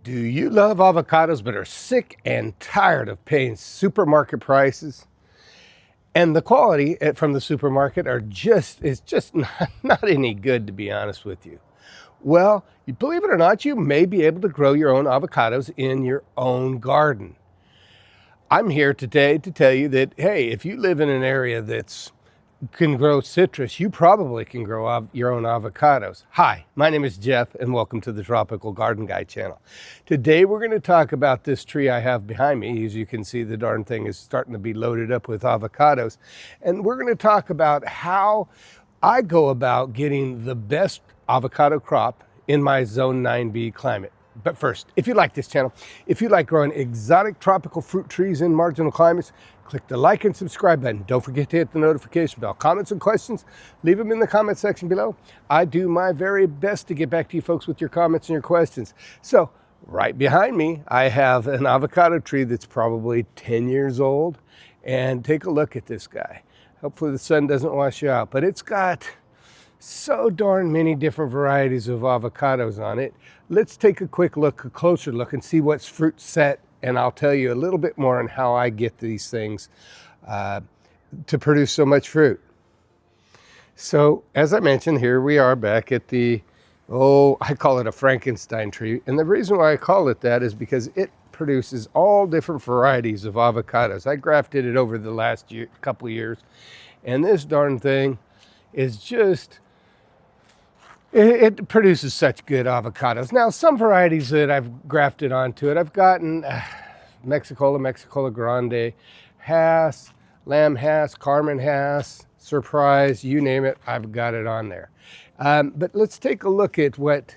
Do you love avocados but are sick and tired of paying supermarket prices? And the quality from the supermarket is just not any good, to be honest with you. Well, believe it or not, you may be able to grow your own avocados in your own garden. I'm here today to tell you that, hey, if you live in an area that can grow citrus, you probably can grow your own avocados. Hi, my name is Jeff, and welcome to the Tropical Garden Guy channel. Today we're going to talk about this tree I have behind me. As you can see, the darn thing is starting to be loaded up with avocados. And we're going to talk about how I go about getting the best avocado crop in my Zone 9B climate. But first, if you like this channel, if you like growing exotic tropical fruit trees in marginal climates, click the like and subscribe button. Don't forget to hit the notification bell. Comments and questions, leave them in the comment section below. I do my very best to get back to you folks with your comments and your questions. So right behind me, I have an avocado tree that's probably 10 years old. And take a look at this guy. Hopefully the sun doesn't wash you out, but it's got so darn many different varieties of avocados on it. Let's take a closer look and see what's fruit set, and I'll tell you a little bit more on how I get these things to produce so much fruit. So as I mentioned, here we are back at the, I call it a Frankenstein tree. And the reason why I call it that is because it produces all different varieties of avocados. I grafted it over the last couple of years, and this darn thing is just, it produces such good avocados. Now, some varieties that I've grafted onto it, I've gotten Mexicola Grande, Hass, Lamb Hass, Carmen Hass, Surprise, you name it, I've got it on there. But let's take a look at what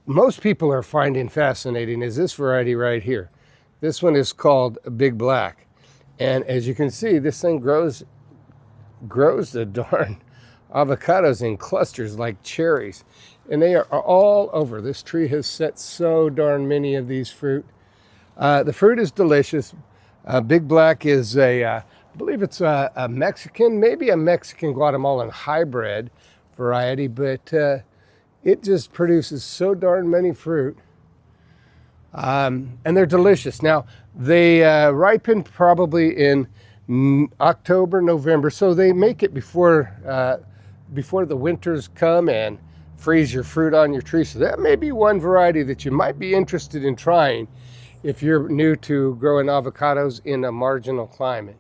most people are finding fascinating is this variety right here. This one is called Big Black. And as you can see, this thing grows the darn avocados in clusters like cherries, and they are all over. This tree has set so darn many of these fruit. The fruit is delicious. Big Black is I believe it's a Mexican, maybe a Mexican Guatemalan hybrid variety, but it just produces so darn many fruit, and they're delicious. Now they ripen probably in October, November, so they make it before the winters come and freeze your fruit on your tree. So that may be one variety that you might be interested in trying if you're new to growing avocados in a marginal climate.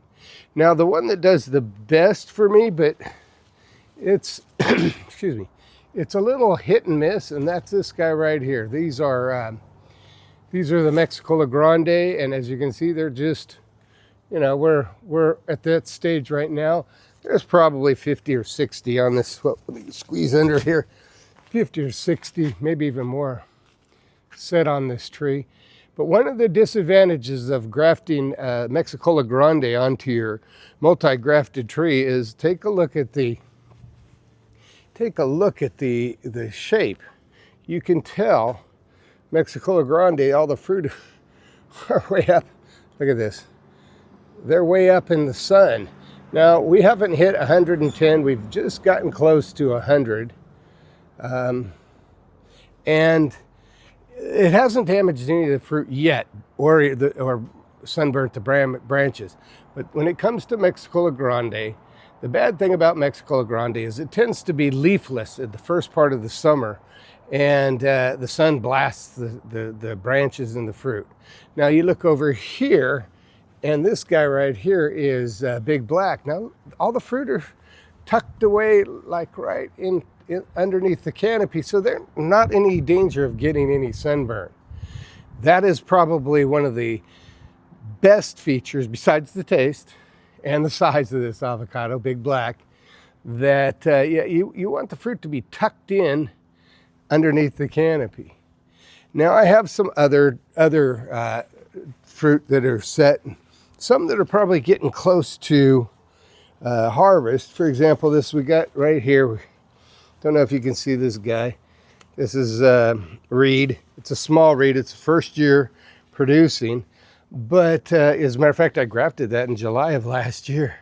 Now, the one that does the best for me, but it's, excuse me, it's a little hit and miss, and that's this guy right here. These are the Mexicola Grande, and as you can see, they're just, we're at that stage right now. There's probably 50 or 60 on this. Well, let me squeeze under here. 50 or 60, maybe even more, set on this tree. But one of the disadvantages of grafting Mexicola Grande onto your multi-grafted tree is take a look at the shape. You can tell Mexicola Grande, all the fruit are way up. Look at this. They're way up in the sun. Now, we haven't hit 110. We've just gotten close to 100. And it hasn't damaged any of the fruit yet or sunburnt the branches. But when it comes to Mexicola Grande, the bad thing about Mexicola Grande is it tends to be leafless at the first part of the summer, and the sun blasts the branches and the fruit. Now, you look over here, and this guy right here is Big Black. Now, all the fruit are tucked away like right in underneath the canopy, so they're not in any danger of getting any sunburn. That is probably one of the best features, besides the taste and the size of this avocado, Big Black, that you want the fruit to be tucked in underneath the canopy. Now, I have some other fruit that are set, some that are probably getting close to harvest. For example, this we got right here. Don't know if you can see this guy. This is reed. It's a small reed. It's the first year producing. But as a matter of fact, I grafted that in July of last year.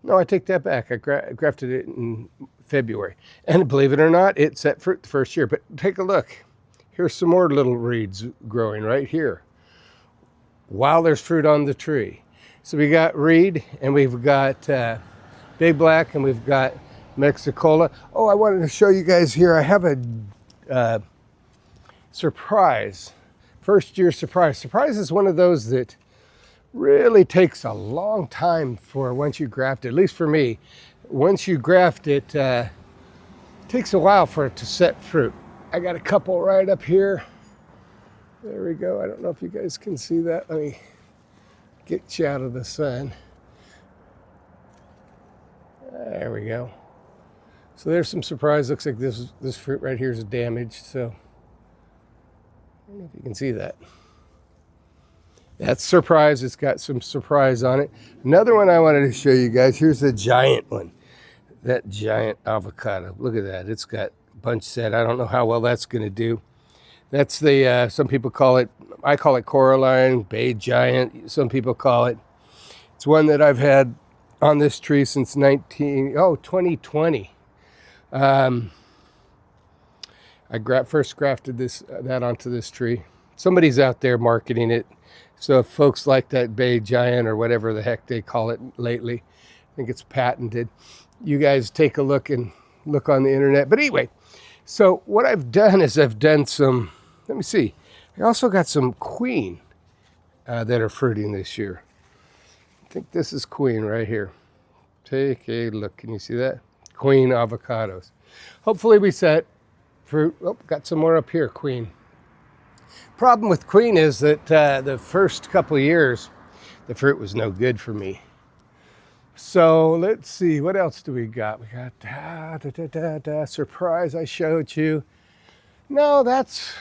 No, I take that back. I grafted it in February. And believe it or not, it set fruit the first year. But take a look. here's some more little reeds growing right here while there's fruit on the tree. So we got reed, and we've got big black, and we've got Mexicola. Oh, I wanted to show you guys here. I have a surprise, first year surprise. Surprise is one of those that really takes a long time for once you graft it, at least for me. Once you graft it, takes a while for it to set fruit. I got a couple right up here. There we go. I don't know if you guys can see that. Let me get you out of the sun. There we go. So there's some surprise. Looks like this fruit right here is damaged. So I don't know if you can see that. That's surprise. It's got some surprise on it. Another one I wanted to show you guys. Here's the giant one. That giant avocado. Look at that. It's got bunch set. I don't know how well that's going to do. That's the, some people call it, I call it Coraline, Bay Giant. Some people call it. It's one that I've had on this tree since 2020. I first grafted that onto this tree. Somebody's out there marketing it. So if folks like that Bay Giant or whatever the heck they call it lately, I think it's patented. You guys take a look and look on the internet. But anyway, so what I've done is I've done some, let me see. I also got some queen that are fruiting this year. I think this is queen right here. Take a look. Can you see that? Queen avocados. Hopefully we set fruit. Oh, got some more up here, queen. Problem with queen is that the first couple of years, the fruit was no good for me. So let's see, what else do we got? We got surprise I showed you. No, that's,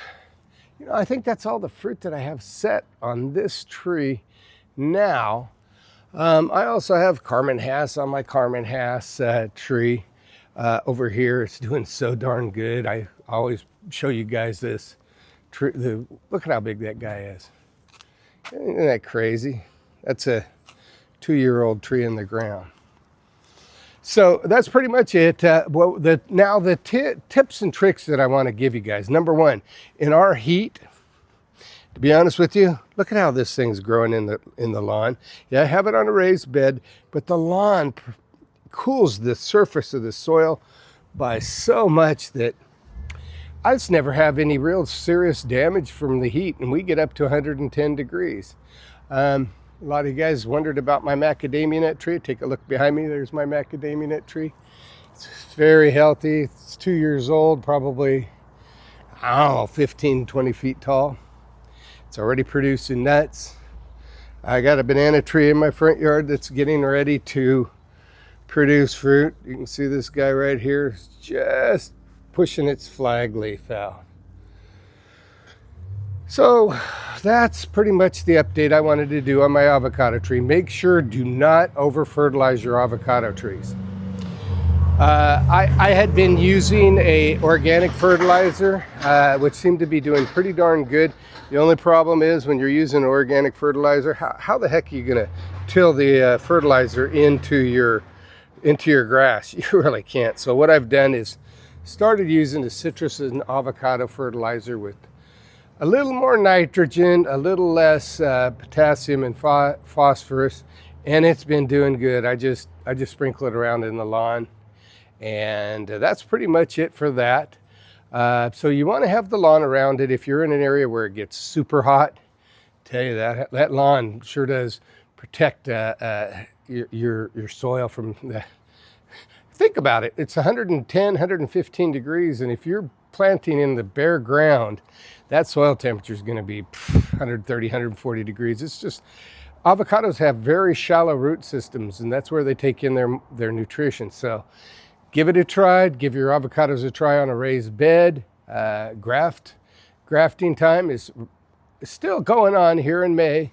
I think that's all the fruit that I have set on this tree now. I also have Carmen Hass on my Carmen Hass tree over here. It's doing so darn good. I always show you guys this tree. Look at how big that guy is. Isn't that crazy? That's a 2-year-old tree in the ground. So that's pretty much it. Now the tips and tricks that I want to give you guys. Number one, in our heat, to be honest with you, look at how this thing's growing in the lawn. Yeah, I have it on a raised bed, but the lawn cools the surface of the soil by so much that I just never have any real serious damage from the heat, and we get up to 110 degrees. A lot of you guys wondered about my macadamia nut tree. Take a look behind me. There's my macadamia nut tree. It's very healthy. It's 2 years old, probably, I don't know, 15, 20 feet tall. It's already producing nuts. I got a banana tree in my front yard that's getting ready to produce fruit. You can see this guy right here is just pushing its flag leaf out. So that's pretty much the update I wanted to do on my avocado tree. Make sure do not over fertilize your avocado trees. I had been using a organic fertilizer, which seemed to be doing pretty darn good. The only problem is when you're using organic fertilizer, how the heck are you gonna till the fertilizer into your grass? You really can't. So what I've done is started using the citrus and avocado fertilizer with a little more nitrogen, a little less potassium and phosphorus, and it's been doing good. I just sprinkle it around in the lawn, and that's pretty much it for that. So you want to have the lawn around it. If you're in an area where it gets super hot, tell you that lawn sure does protect your soil from the. Think about it. It's 110, 115 degrees, and if you're planting in the bare ground, that soil temperature is going to be 130, 140 degrees. It's just, avocados have very shallow root systems, and that's where they take in their nutrition. So give it a try. Give your avocados a try on a raised bed. Grafting time is still going on here in May.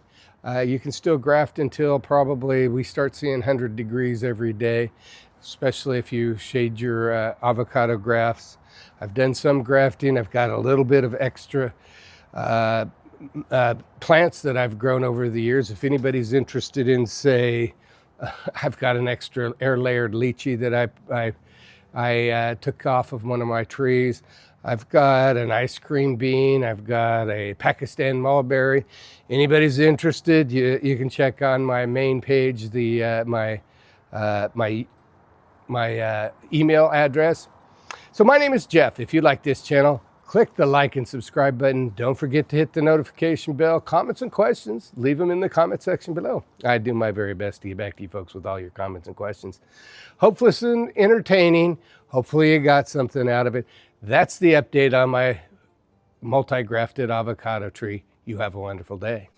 You can still graft until probably we start seeing 100 degrees every day, especially if you shade your avocado grafts. I've done some grafting. I've got a little bit of extra plants that I've grown over the years. If anybody's interested in, say, I've got an extra air layered lychee that I took off of one of my trees. I've got an ice cream bean. I've got a Pakistan mulberry. Anybody's interested, you can check on my main page my email address. So my name is Jeff. If you like this channel, click the like and subscribe button. Don't forget to hit the notification bell. Comments and questions, leave them in the comment section below. I do my very best to get back to you folks with all your comments and questions. Hopefully it's entertaining. Hopefully you got something out of it. That's the update on my multi-grafted avocado tree. You have a wonderful day.